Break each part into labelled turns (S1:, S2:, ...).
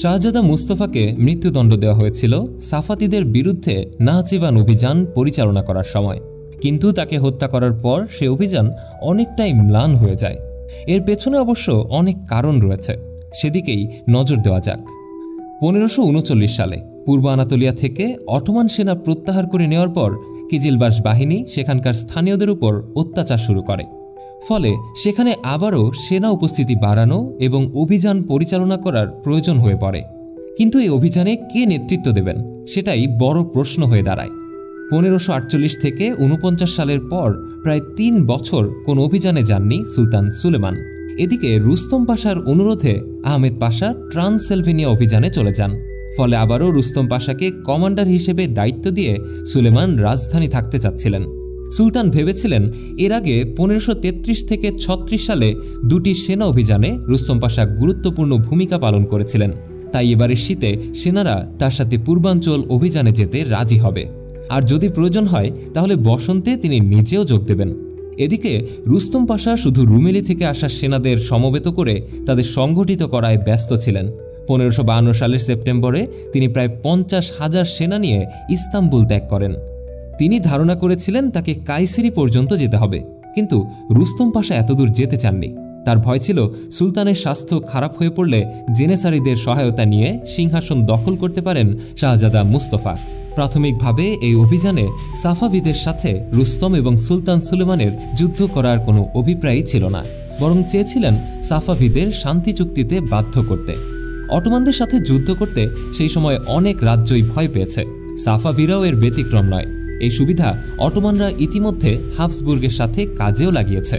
S1: শাহজাদা মুস্তফাকে মৃত্যুদণ্ড দেওয়া হয়েছিল সাফাতিদের বিরুদ্ধে নাহচিবান অভিযান পরিচালনা করার সময়, কিন্তু তাকে হত্যা করার পর সে অভিযান অনেকটাই ম্লান হয়ে যায়। এর পেছনে অবশ্য অনেক কারণ রয়েছে, সেদিকেই নজর দেওয়া যাক। 1539 সালে পূর্ব আনাতোলিয়া থেকে অটোমান সেনা প্রত্যাহার করে নেওয়ার পর কিজিলবাশ বাহিনী সেখানকার স্থানীয়দের উপর অত্যাচার শুরু করে, ফলে সেখানে আবারও সেনা উপস্থিতি বাড়ানো এবং অভিযান পরিচালনা করার প্রয়োজন হয়ে পড়ে। কিন্তু এই অভিযানে কে নেতৃত্ব দেবেন সেটাই বড় প্রশ্ন হয়ে দাঁড়ায়। 1548 থেকে 49 সালের পর প্রায় 3 বছর কোন অভিযানে যাননি সুলতান সুলেমান। এদিকে রুস্তম পাশার অনুরোধে আহমেদ পাশা ট্রান্সিলভেনিয়া অভিযানে চলে যান, ফলে আবারও রুস্তম পাশাকে কমান্ডার হিসেবে দায়িত্ব দিয়ে সুলেমান রাজধানী থাকতে চাচ্ছিলেন। সুলতান ভেবেছিলেন এর আগে 1533 থেকে 36 সালে 2টি সেনা অভিযানে রুস্তম পাশা গুরুত্বপূর্ণ ভূমিকা পালন করেছিলেন, তাই এবারের শীতে সেনারা তার সাথে পূর্বাঞ্চল অভিযানে যেতে রাজি হবে, আর যদি প্রয়োজন হয় তাহলে বসন্তে তিনি নিজেও যোগ দেবেন। এদিকে রুস্তম পাশা শুধু রুমেলি থেকে আসা সেনাদের সমবেত করে তাদের সংগঠিত করায় ব্যস্ত ছিলেন। 1552 সালের সেপ্টেম্বরে তিনি প্রায় 50,000 সেনা নিয়ে ইস্তাম্বুল ত্যাগ করেন। তিনি ধারণা করেছিলেন তাকে কায়সেরি পর্যন্ত যেতে হবে, কিন্তু রুস্তম পাশা এতদূর যেতে চাননি। তার ভয় ছিল সুলতানের স্বাস্থ্য খারাপ হয়ে পড়লে জেনেসারিদের সহায়তা নিয়ে সিংহাসন দখল করতে পারেন শাহজাদা মুস্তফা। প্রাথমিকভাবে এই অভিযানে সাফাভিদের সাথে রুস্তম এবং সুলতান সুলেমানের যুদ্ধ করার কোনো অভিপ্রায়ই ছিল না, বরং চেয়েছিলেন সাফাভিদের শান্তি চুক্তিতে বাধ্য করতে। অটোমানদের সাথে যুদ্ধ করতে সেই সময় অনেক রাজ্যই ভয় পেয়েছে, সাফাভিরাও এর ব্যতিক্রম নয়। এই সুবিধা অটোমানরা ইতিমধ্যে হাবসবুর্গের সাথে কাজেও লাগিয়েছে।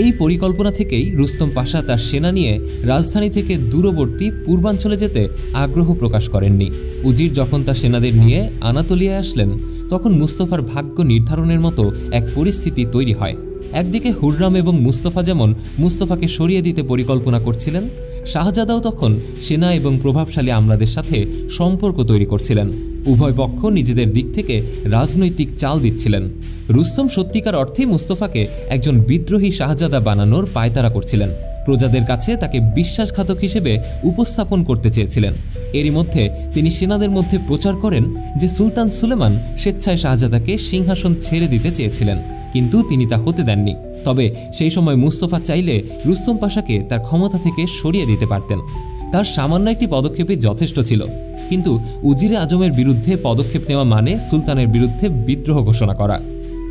S1: এই পরিকল্পনা থেকেই রুস্তম পাশা তার সেনা নিয়ে রাজধানী থেকে দূরবর্তী পূর্বাঞ্চলে যেতে আগ্রহ প্রকাশ করেননি। উজির যখন তার সেনাদের নিয়ে আনাতোলিয়ায় আসলেন, তখন মুস্তফার ভাগ্য নির্ধারণের মতো এক পরিস্থিতি তৈরি হয়। একদিকে হুররাম এবং মুস্তফা যেমন মুস্তফাকে সরিয়ে দিতে পরিকল্পনা করছিলেন, শাহজাদাও তখন সেনা এবং প্রভাবশালী আমলাদের সাথে সম্পর্ক তৈরি করছিলেন। উভয় পক্ষ নিজেদের দিক থেকে রাজনৈতিক চাল দিচ্ছিলেন। রুস্তম সত্যিকার অর্থেই মুস্তফাকে একজন বিদ্রোহী শাহজাদা বানানোর পায়তারা করছিলেন, প্রজাদের কাছে তাকে বিশ্বাসঘাতক হিসেবে উপস্থাপন করতে চেয়েছিলেন। এরই মধ্যে তিনি সেনাদের মধ্যে প্রচার করেন যে সুলতান সুলেমান স্বেচ্ছায় শাহজাদাকে সিংহাসন ছেড়ে দিতে চেয়েছিলেন, কিন্তু তিনি তা হতে দেননি। তবে সেই সময় মুস্তফা চাইলে রুস্তম পাশাকে তার ক্ষমতা থেকে সরিয়ে দিতে পারতেন। তার সামান্য একটি পদক্ষেপই যথেষ্ট ছিল, কিন্তু উজিরে আজমের বিরুদ্ধে পদক্ষেপ নেওয়া মানে সুলতানের বিরুদ্ধে বিদ্রোহ ঘোষণা করা।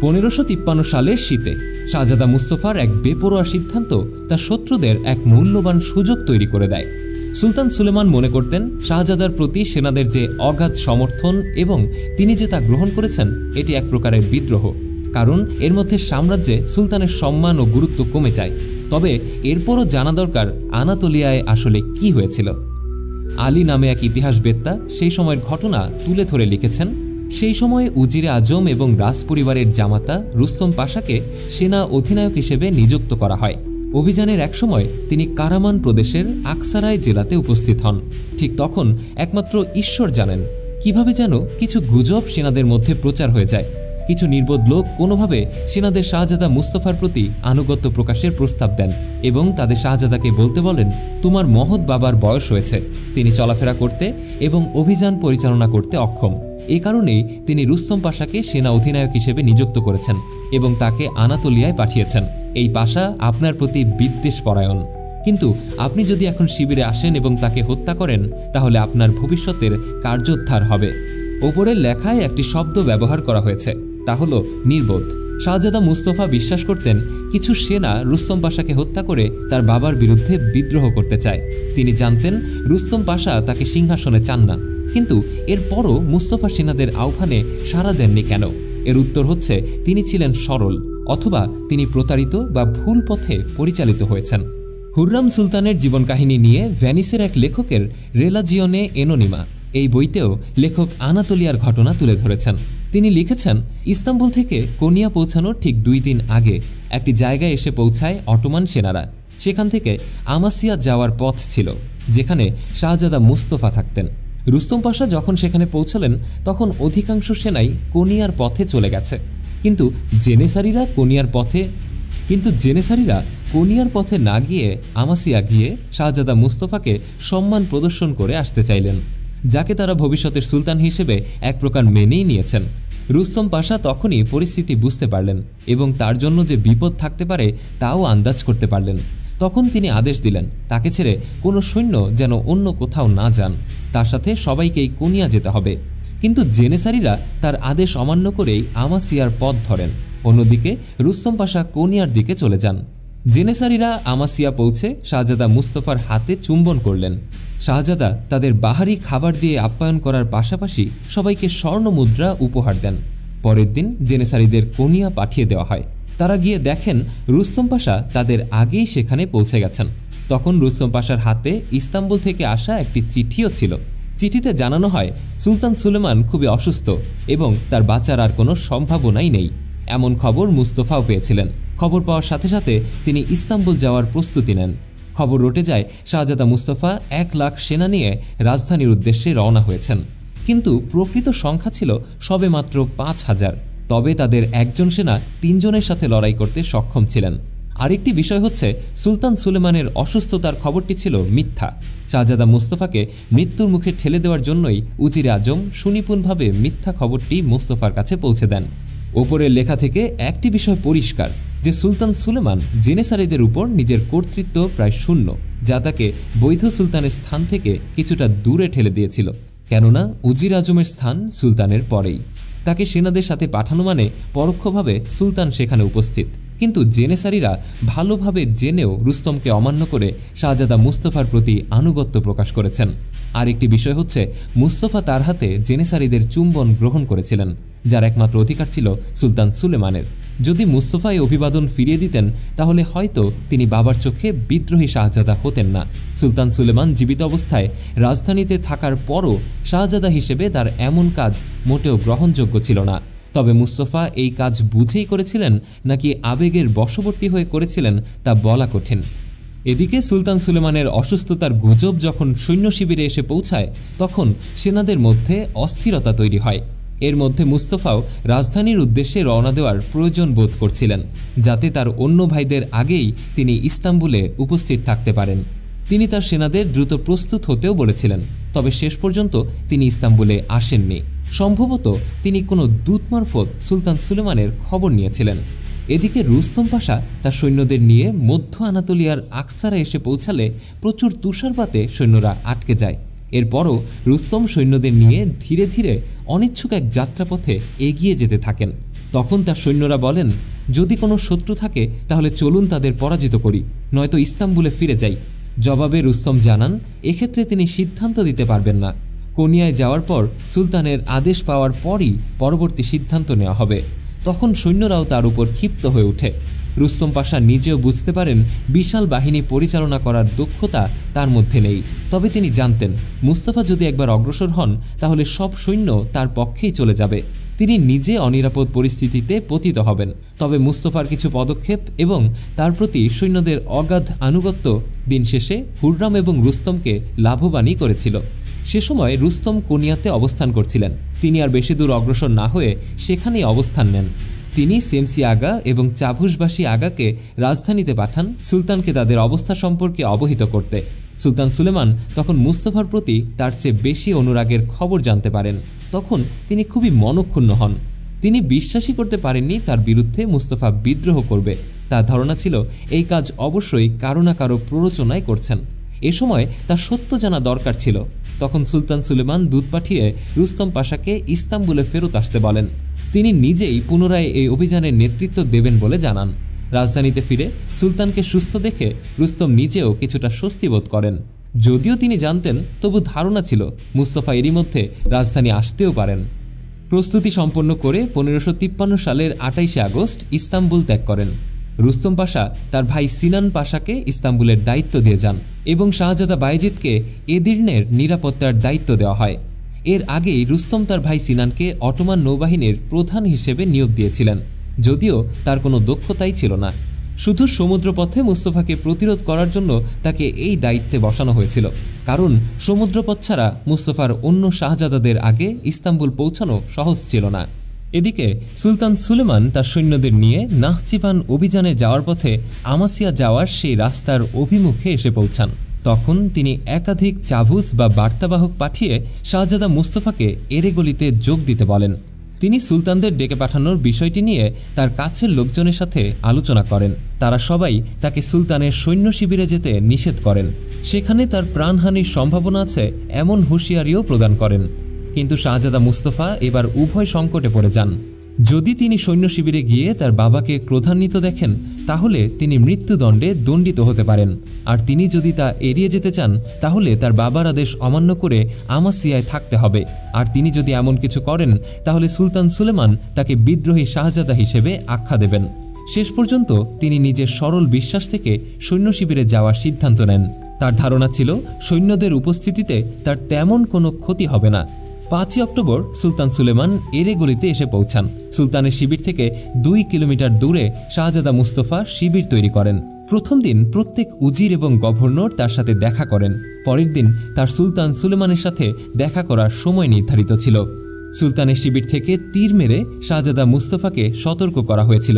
S1: 1553 সালের শীতে শাহজাদা মুস্তফার এক বেপরোয়া সিদ্ধান্ত তার শত্রুদের এক মূল্যবান সুযোগ তৈরি করে দেয়। সুলতান সুলেমান মনে করতেন শাহজাদার প্রতি সেনাদের যে অগাধ সমর্থন এবং তিনি যে তা গ্রহণ করেছেন এটি এক প্রকারের বিদ্রোহ, কারণ এর মধ্যে সাম্রাজ্যে সুলতানের সম্মান ও গুরুত্ব কমে যায়। তবে এরপরও জানা দরকার আনাতোলিয়ায় আসলে কি হয়েছিল। আলী নামে এক ইতিহাসবেত্তা সেই সময়ের ঘটনা তুলে ধরে লিখেছেন, সেই সময়ে উজিরে আজম এবং রাজপরিবারের জামাতা রুস্তম পাশাকে সেনা অধিনায়ক হিসেবে নিযুক্ত করা হয়। অভিযানের এক সময় তিনি কারামান প্রদেশের আকসারাই জেলাতে উপস্থিত হন। ঠিক তখন একমাত্র ঈশ্বর জানেন কিভাবে যেন কিছু গুজব সেনাদের মধ্যে প্রচার হয়ে যায়। কিছু নির্বোধ লোক কোনোভাবে সেনাদের শাহজাদা মুস্তফার প্রতি আনুগত্য প্রকাশের প্রস্তাব দেন এবং তাদের শাহজাদাকে বলতে বলেন, তোমার মহৎ বাবার বয়স হয়েছে, তিনি চলাফেরা করতে এবং অভিযান পরিচালনা করতে অক্ষম। এই কারণেই তিনি রুস্তম পাশাকে সেনা অধিনায়ক হিসেবে নিযুক্ত করেছেন এবং তাকে আনাতোলিয়ায় পাঠিয়েছেন। এই পাশা আপনার প্রতি বিদ্বেষ পরায়ণ, কিন্তু আপনি যদি এখন শিবিরে আসেন এবং তাকে হত্যা করেন তাহলে আপনার ভবিষ্যতের কার্যোদ্ধার হবে। ওপরের লেখায় একটি শব্দ ব্যবহার করা হয়েছে, তা হলো নির্বোধ। শাহজাদা মুস্তফা বিশ্বাস করতেন কিছু সেনা রুস্তম পাশাকে হত্যা করে তার বাবার বিরুদ্ধে বিদ্রোহ করতে চায়। তিনি জানতেন রুস্তম পাশা তাকে সিংহাসনে চান না, কিন্তু এরপরও মুস্তফা সেনাদের আহ্বানে সাড়া দেননি কেন? এর উত্তর হচ্ছে তিনি ছিলেন সরল, অথবা তিনি প্রতারিত বা ভুল পথে পরিচালিত হয়েছেন। হুররাম সুলতানের জীবন কাহিনী নিয়ে ভেনিসের এক লেখকের রেলাজিওনে এনোনিমা এই বইতেও লেখক আনাতোলিয়ার ঘটনা তুলে ধরেছেন। তিনি লিখেছেন, ইস্তাম্বুল থেকে কোনিয়া পৌঁছানোর ঠিক 2 দিন আগে একটি জায়গায় এসে পৌঁছায় অটোমান সেনারা। সেখান থেকে আমাসিয়া যাওয়ার পথ ছিল, যেখানে শাহজাদা মুস্তফা থাকতেন। রুস্তম পাশা যখন সেখানে পৌঁছলেন তখন অধিকাংশ সেনাই কোনিয়ার পথে চলে গেছে, কিন্তু জেনেসারিরা কোনিয়ার পথে না গিয়ে আমাসিয়া গিয়ে শাহজাদা মুস্তফাকে সম্মান প্রদর্শন করে আসতে চাইলেন, যাকে তারা ভবিষ্যতের সুলতান হিসেবে এক প্রকার মেনেই নিয়েছেন। রুস্তম পাশা তখনই পরিস্থিতি বুঝতে পারলেন এবং তার জন্য যে বিপদ থাকতে পারে তাও আন্দাজ করতে পারলেন। তখন তিনি আদেশ দিলেন তাকে ছেড়ে কোনো সৈন্য যেন অন্য কোথাও না যান, তার সাথে সবাইকেই কোনিয়া যেতে হবে। কিন্তু জেনেসারিরা তার আদেশ অমান্য করেই আমাসিয়ার পথ ধরেন। অন্যদিকে রুস্তম পাশা কোনিয়ার দিকে চলে যান। জেনেসারিরা আমাসিয়া পৌঁছে শাহজাদা মুস্তফার হাতে চুম্বন করলেন। শাহজাদা তাদের বাহারি খাবার দিয়ে আপ্যায়ন করার পাশাপাশি সবাইকে স্বর্ণ মুদ্রা উপহার দেন। পরের দিন জেনেসারিদের কোনিয়া পাঠিয়ে দেওয়া হয়। তারা গিয়ে দেখেন রুস্তম পাশা তাদের আগেই সেখানে পৌঁছে গেছেন। তখন রুস্তম পাশার হাতে ইস্তাম্বুল থেকে আসা একটি চিঠিও ছিল। চিঠিতে জানানো হয় সুলতান সুলেমান খুবই অসুস্থ এবং তার বাঁচার আর কোনো সম্ভাবনাই নেই। এমন খবর মুস্তফাও পেয়েছিলেন। খবর পাওয়ার সাথে সাথে তিনি ইস্তাম্বুল যাওয়ার প্রস্তুতি নেন। খবর রটে যায় শাহজাদা মুস্তফা 1 লাখ সেনা নিয়ে রাজধানীর উদ্দেশ্যে রওনা হয়েছেন, কিন্তু প্রকৃত সংখ্যা ছিল সবে মাত্র 5000। তবে তাদের একজন সেনা 3 জনের সাথে লড়াই করতে সক্ষম ছিলেন। আরেকটি বিষয় হচ্ছে সুলতান সুলেমানের অসুস্থতার খবরটি ছিল মিথ্যা। শাহজাদা মুস্তফাকে মৃত্যুর মুখে ঠেলে দেওয়ার জন্যই উজিরে আজম সুনিপুণভাবে মিথ্যা খবরটি মুস্তফার কাছে পৌঁছে দেন। ওপরের লেখা থেকে একটি বিষয় পরিষ্কার যে সুলতান সুলেমান জেনেসারিদের উপর নিজের কর্তৃত্ব প্রায় শূন্য, যা তাকে বৈধ সুলতানের স্থান থেকে কিছুটা দূরে ঠেলে দিয়েছিল। কেননা উজির আজমের স্থান সুলতানের পরেই। তাকে সেনাদের সাথে পাঠানো মানে পরোক্ষভাবে সুলতান সেখানে উপস্থিত। কিন্তু জেনেসারিরা ভালোভাবে জেনেও রুস্তমকে অমান্য করে শাহজাদা মুস্তফার প্রতি আনুগত্য প্রকাশ করেছেন। আরেকটি বিষয় হচ্ছে মুস্তফা তার হাতে জেনেসারিদের চুম্বন গ্রহণ করেছিলেন, যার একমাত্র অধিকার ছিল সুলতান সুলেমানের। যদি মুস্তফা এই অভিবাদন ফিরিয়ে দিতেন তাহলে হয়তো তিনি বাবার চোখে বিদ্রোহী শাহজাদা হতেন না। সুলতান সুলেমান জীবিত অবস্থায় রাজধানীতে থাকার পরও শাহজাদা হিসেবে তার এমন কাজ মোটেও গ্রহণযোগ্য ছিল না। তবে মুস্তফা এই কাজ বুঝেই করেছিলেন নাকি আবেগের বশবর্তী হয়ে করেছিলেন তা বলা কঠিন। এদিকে সুলতান সুলেমানের অসুস্থতার গুজব যখন সৈন্য শিবিরে এসে পৌঁছায় তখন সেনাদের মধ্যে অস্থিরতা তৈরি হয়। এর মধ্যে মুস্তফাও রাজধানীর উদ্দেশ্যে রওনা দেওয়ার প্রয়োজন বোধ করছিলেন, যাতে তার অন্য ভাইদের আগেই তিনি ইস্তাম্বুলে উপস্থিত থাকতে পারেন। তিনি তার সেনাদের দ্রুত প্রস্তুত হতেও বলেছিলেন, তবে শেষ পর্যন্ত তিনি ইস্তাম্বুলে আসেননি। সম্ভবত তিনি কোনো দূত মারফত সুলতান সুলেমানের খবর নিয়েছিলেন। এদিকে রুস্তম পাশা তার সৈন্যদের নিয়ে মধ্য আনাতোলিয়ার আকসারা এসে পৌঁছালে প্রচুর তুষারপাতে সৈন্যরা আটকে যায়। এরপরও রুস্তম সৈন্যদের নিয়ে ধীরে ধীরে অনিচ্ছুক এক যাত্রাপথে এগিয়ে যেতে থাকেন। তখন তার সৈন্যরা বলেন, যদি কোনো শত্রু থাকে তাহলে চলুন তাদের পরাজিত করি, নয়তো ইস্তাম্বুলে ফিরে যাই। জবাবে রুস্তম জানান এক্ষেত্রে তিনি সিদ্ধান্ত দিতে পারবেন না। কোনিয়ায় যাওয়ার পর সুলতানের আদেশ পাওয়ার পরই পরবর্তী সিদ্ধান্ত নেওয়া হবে। তখন সৈন্যরাও তার উপর ক্ষিপ্ত হয়ে ওঠে। রুস্তম পাশা নিজেও বুঝতে পারেন বিশাল বাহিনী পরিচালনা করার দক্ষতা তার মধ্যে নেই। তবে তিনি জানতেন মুস্তফা যদি একবার অগ্রসর হন তাহলে সব সৈন্য তার পক্ষেই চলে যাবে। তিনি নিজে অনিরাপদ পরিস্থিতিতে পতিত হবেন। তবে মুস্তফার কিছু পদক্ষেপ এবং তার প্রতি সৈন্যদের অগাধ আনুগত্য দিন শেষে হুররাম এবং রুস্তমকে লাভবানই করেছিল। সে সময় রুস্তম কোনিয়াতে অবস্থান করছিলেন। তিনি আর বেশি দূর অগ্রসর না হয়ে সেখানেই অবস্থান নেন। তিনি সেমসি আগা এবং চাভুসবাসী আগাকে রাজধানীতে পাঠান সুলতানকে তাদের অবস্থা সম্পর্কে অবহিত করতে। সুলতান সুলেমান তখন মুস্তফার প্রতি তার চেয়ে বেশি অনুরাগের খবর জানতে পারেন। তখন তিনি খুবই মনক্ষুণ্ণ হন। তিনি বিশ্বাসই করতে পারেননি তার বিরুদ্ধে মুস্তফা বিদ্রোহ করবে। তার ধারণা ছিল এই কাজ অবশ্যই কারো না কারো প্ররোচনায় করছেন। এ সময় তার সত্য জানা দরকার ছিল। তখন সুলতান সুলেমান দূত পাঠিয়ে রুস্তম পাশাকে ইস্তাম্বুলে ফেরত আসতে বলেন। তিনি নিজেই পুনরায় এই অভিযানের নেতৃত্ব দেবেন বলে জানান। রাজধানীতে ফিরে সুলতানকে সুস্থ দেখে রুস্তম নিজেও কিছুটা স্বস্তি বোধ করেন। যদিও তিনি জানতেন, তবু ধারণা ছিল মুস্তফা এরই মধ্যে রাজধানী আসতেও পারেন। প্রস্তুতি সম্পন্ন করে 1553 সালের 28 আগস্ট ইস্তাম্বুল ত্যাগ করেন। রুস্তম পাশা তার ভাই সিনান পাশাকে ইস্তাম্বুলের দায়িত্ব দিয়ে যান এবং শাহজাদা বায়েজিদকে এদির্নের নিরাপত্তার দায়িত্ব দেওয়া হয়। এর আগেই রুস্তম তার ভাই সিনানকে অটোমান নৌবাহিনীর প্রধান হিসেবে নিয়োগ দিয়েছিলেন, যদিও তার কোনো দক্ষতাই ছিল না। শুধু সমুদ্রপথে মুস্তফাকে প্রতিরোধ করার জন্য তাকে এই দায়িত্বে বসানো হয়েছিল, কারণ সমুদ্রপথ ছাড়া মুস্তফার অন্য শাহজাদাদের আগে ইস্তাম্বুল পৌঁছানো সহজ ছিল না। এদিকে সুলতান সুলেমান তার সৈন্যদের নিয়ে নাহচিবান অভিযানে যাওয়ার পথে আমাসিয়া যাওয়ার সেই রাস্তার অভিমুখে এসে পৌঁছান। তখন তিনি একাধিক চাভুস বা বার্তাবাহক পাঠিয়ে শাহজাদা মুস্তফাকে এরেগলিতে যোগ দিতে বলেন। তিনি সুলতানদের ডেকে পাঠানোর বিষয়টি নিয়ে তার কাছের লোকজনের সাথে আলোচনা করেন। তারা সবাই তাকে সুলতানের সৈন্য শিবিরে যেতে নিষেধ করেন। সেখানে তার প্রাণহানির সম্ভাবনা আছে এমন হুঁশিয়ারিও প্রদান করেন। কিন্তু শাহজাদা মুস্তফা এবার উভয় সংকটে পড়ে যান। যদি তিনি সৈন্য শিবিরে গিয়ে তার বাবাকে ক্রোধান্বিত দেখেন তাহলে তিনি মৃত্যুদণ্ডে দণ্ডিত হতে পারেন, আর তিনি যদি তা এড়িয়ে যেতে চান তাহলে তার বাবার আদেশ অমান্য করে আমাসিয়ায় থাকতে হবে। আর তিনি যদি এমন কিছু করেন তাহলে সুলতান সুলেমান তাকে বিদ্রোহী শাহজাদা হিসেবে আখ্যা দেবেন। শেষ পর্যন্ত তিনি নিজের সরল বিশ্বাস থেকে সৈন্য শিবিরে যাওয়ার সিদ্ধান্ত নেন। তার ধারণা ছিল সৈন্যদের উপস্থিতিতে তার তেমন কোনো ক্ষতি হবে না। 5 অক্টোবর সুলতান সুলেমান এরেগলিতে এসে পৌঁছান। সুলতানের শিবির থেকে 2 কিলোমিটার দূরে শাহজাদা মুস্তফা শিবির তৈরি করেন। প্রথম দিন প্রত্যেক উজির এবং গভর্নর তার সাথে দেখা করেন। পরের দিন তার সুলতান সুলেমানের সাথে দেখা করার সময় নির্ধারিত ছিল। সুলতানের শিবির থেকে তীর মেরে শাহজাদা মুস্তফাকে সতর্ক করা হয়েছিল।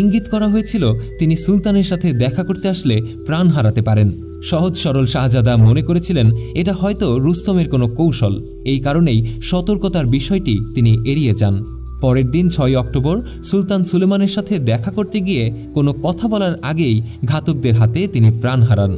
S1: ইঙ্গিত করা হয়েছিল তিনি সুলতানের সাথে দেখা করতে আসলে প্রাণ হারাতে পারেন। সহজ সরল শাহজাদা মনে করেছিলেন এটা হয়তো রুস্তমের কোনো কৌশল। এই কারণেই সতর্কতার বিষয়টি তিনি এড়িয়ে যান। পরের দিন 6 অক্টোবর সুলতান সুলেমানের সাথে দেখা করতে গিয়ে কোনো কথা বলার আগেই ঘাতকদের হাতে তিনি প্রাণ হারান।